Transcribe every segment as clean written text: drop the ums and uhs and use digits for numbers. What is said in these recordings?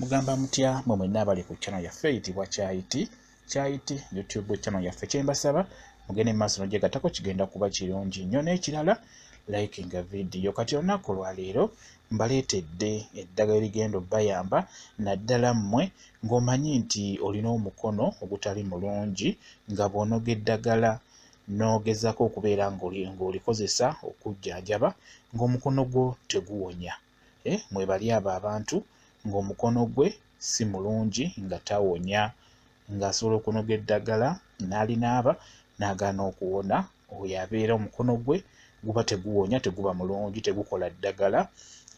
Mugamba mutya mwe mwenna abali ku channel yaffe eyitibwa Kyayiti YouTube channel yaffe. Kyembasaba mugende maaso n'ogyegattako, kigenda kuba kirungi nnyo. N'ekirala likinga video. Kati olunaku lwaleero mbaleetedde eddagala erigenda obbayamba naddala mmwe ng'omanyi nti olina omukono ogutali mulungi, nga bw'onoga eddagala n'ogezaako okubeera ng'olikozesa okujjanjaba ng'omukono gwo teguwonya. Mwebali abo abantu ng'omukono gwe si mulungi nga tawonya, ng'asobola okunoga eddagala n'alinaaba n'agaana okuwona, oyo abeera omukono gwe guba teguwonya, teguba mulungi, tegukola ddagala.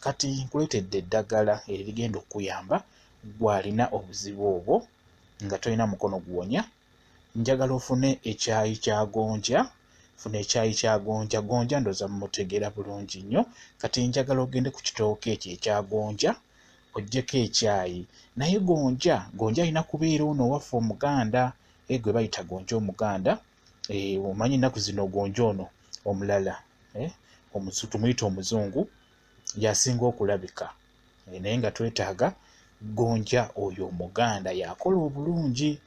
Kati nkuleetedde eddagala erigenda okuyamba gw'alina obuzibu obwo nga tolina mukono guwonya. Njagala ofune ekyayi kya gonja. Funa ekyayi kya gonja. Gonja ndooza mumutegeera bulungi nnyo. Kati njagala ogende ku kitooke ekyo ekya gonja oggyeko ekyayi. Naye gonja alina kubeera ono waffe Omuganda, gwe bayita gonja Omuganda. Omanyi ennaku zino gonja ono omulala tumuyita Omuzungu yasinga okulabika, naye nga twetaaga gonja oyo Omuganda yakola obulungi.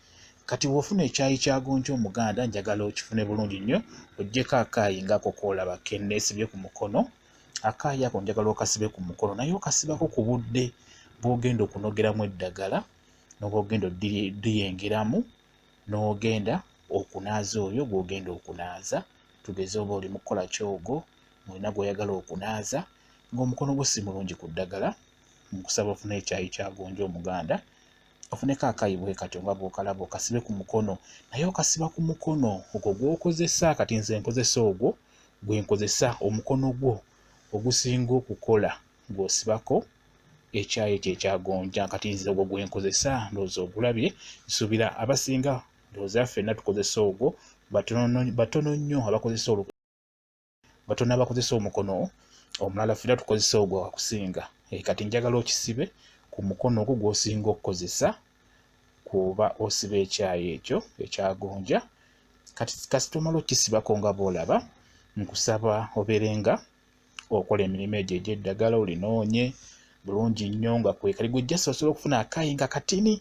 Kati bw'ofuna ekyayi kya gonja Omuganda njagala okifune bulungi nnyo, oggyeko akaayi ng'ako koolaba ke neesibye ku mukono. Akaayi ako njagala okasibe ku mukono, naye okasibako ku budde bw'ogenda okunogeramu eddagala, n'oba ogenda oddiyengeramu n'ogenda okunaaza oyo gw'ogenda okunaaza. Tugeze oba oli mu kukola kyogo, olina gw'oyagala okunaaza ng'omukono gwo si mulungi ku ddagala. Nkusaba ofune ekyayi kya gonja Omuganda, ofuneko akaayi bwe katyo nga bw'okalaba, okasibe ku mukono, naye okasiba ku mukono ogwo gw'okozesa. Kati nze nkozesa ogwo gwe nkozesa, omukono gwo ogusinga okukola gw'osibako ekyayi ekyo ekya gonja. Kati nze ogwo gwe nkozesa, ndowooza ogulabye. Nsuubira abasinga ndowooza ffenna tukozesa ogwo, batono nnyo batono abakozesa omukono omulala, ffenna tukozesa ogwo akusinga. Kati njagala okisibe ku mukono ogwo gw'osinga okukozesa kuba osiba ekyayi ekyo ekya gonja. Kati tomala okisibako nga bw'olaba, nkusaba obeerenga okola emirimu egyo egy'eddagala, olinoonye bulungi nnyo nga kwekali gw'ojjasa osobola okufuna akaayi nga katini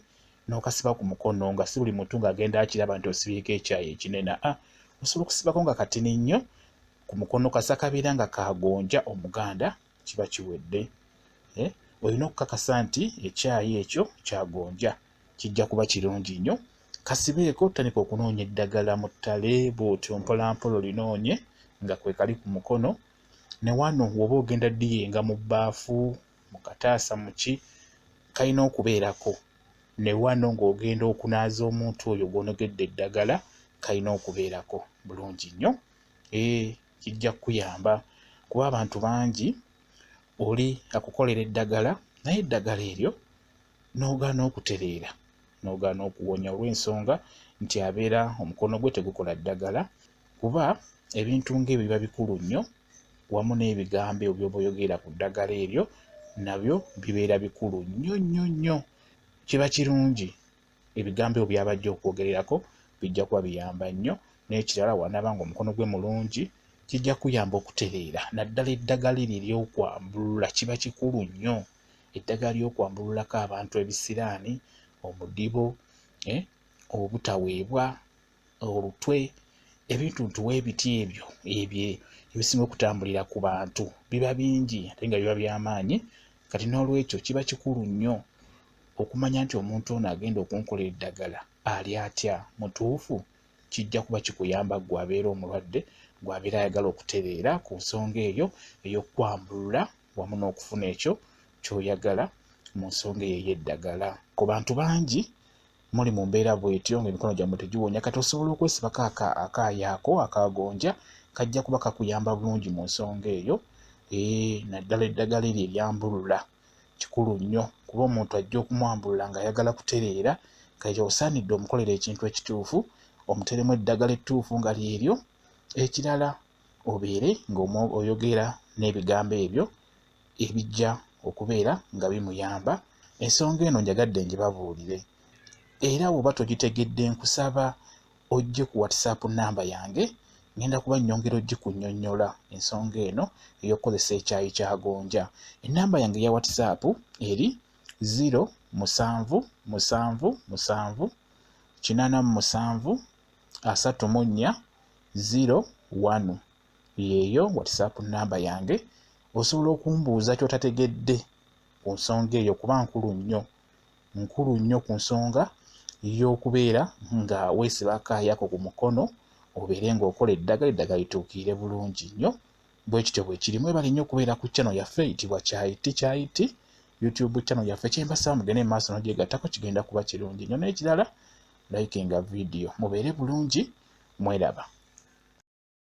n'okasiba ku mukono, nga si buli muntu ng'agenda akiraba nti osibyeko ekyayi ekinene. Osobola okusibako nga katini nnyo ku mukono, kasa kabeera nga ka gonja Omuganda, kiba kiwedde. Olina okukakasa nti ekyayi ekyo kya gonja kijja kuba kirungi nnyo. Kasibeeko, tandika okunoonya eddagala mu ttale bw'otyo mpolampola olinoonye nga kwekali ku mukono. Ne wano woba ogenda diyenga mu bbaafu, mu kataasa, mu ki, kalina okubeerako. Ne wano ng'ogenda okunaaza omuntu oyo gw'onogedde eddagala, kalina okubeerako bulungi nnyo. Kijja kukuyamba kuba abantu bangi oli akukolera eddagala, naye eddagala eryo n'ogaana okutereera, n'ogaana okuwonya olw'ensonga nti abeera omukono gwe tegukola ddagala. Kuba ebintu ng'ebyo biba bikulu nnyo, wamu n'ebigambo by'oba oyogera ku ddagala eryo nabyo bibeera bikulu nnyo nnyo nnyo. Kiba kirungi ebigambo ebyo by'abajja okwogererako bijja kuba biyamba nnyo. N'ekirala wanaaba ng'omukono gwe mulungi, kijja kuyamba okutereera. Naddala eddagala eryo ery'okwambulula kiba kikulu nnyo. Eddagala ly'okwambululako abantu ebisiraani, omudibo, obutaweebwa, olutwe, ebintu ntuwe ebiti ebyo ebisinga okutambulira ku bantu biba bingi ate nga biba by'amaanyi. Kati n'olwekyo kiba kikulu nnyo okumanya nti omuntu ono agenda okunkolera eddagala ali atya, mutuufu. Kijja kuba kikuyamba ggwe abeera omulwadde, gw'abeera ayagala okutereera ku nsonga eyo ey'okwambulula wamu n'okufuna ekyo ky'oyagala mu nsonga eyo ey'eddagala. Ku bantu bangi muli mu mbeera bw'etyo ng'emikono gyammwe tegiwonya, kati osobola okwesibako akaayi ako aka gonja, kajja kuba kakuyamba bulungi mu nsonga eyo. Naddala eddagala eryo eryambulula kikulu nnyo, kuba omuntu ajja okumwambulula ng'ayagala kutereera, kati osaanidde omukolera ekintu ekituufu, omuteremu eddagala ettuufu nga lyeryo. Ekirala obeere ng'oyogera n'ebigambo ebyo ebijja okubeera nga bimuyamba. Ensonga eno njagadde ngibabuulire, era bw'oba togitegedde nkusaba ojje ku WhatsApp namba yange, ngenda kuba nnyongera ogikunnyonnyola ensonga eno ey'okukozesa ekyayi kya gonja. Ennamba yange ya WhatsApp eri 0 7 7 7 87 34 01. Yeyo WhatsApp namba yange. Osobola okumbuuza ky'otategedde ku nsonga eyo kuba nkulu nnyo ku nsonga y'okubeera nga weesiba akaayi ako ku mukono obeere ng'okola eddagala lituukire bulungi nnyo. Bwe kityo bwe kiri. Mwebale nnyo okubeera ku channel yaffe eyitibwa Kyayiti YouTube channel yaffe. Kyembasaba mugende mu maaso n'ogyegattako, kigenda kuba kirungi nnyo. N'ekirala likinga video. Mubeere bulungi, mweraba.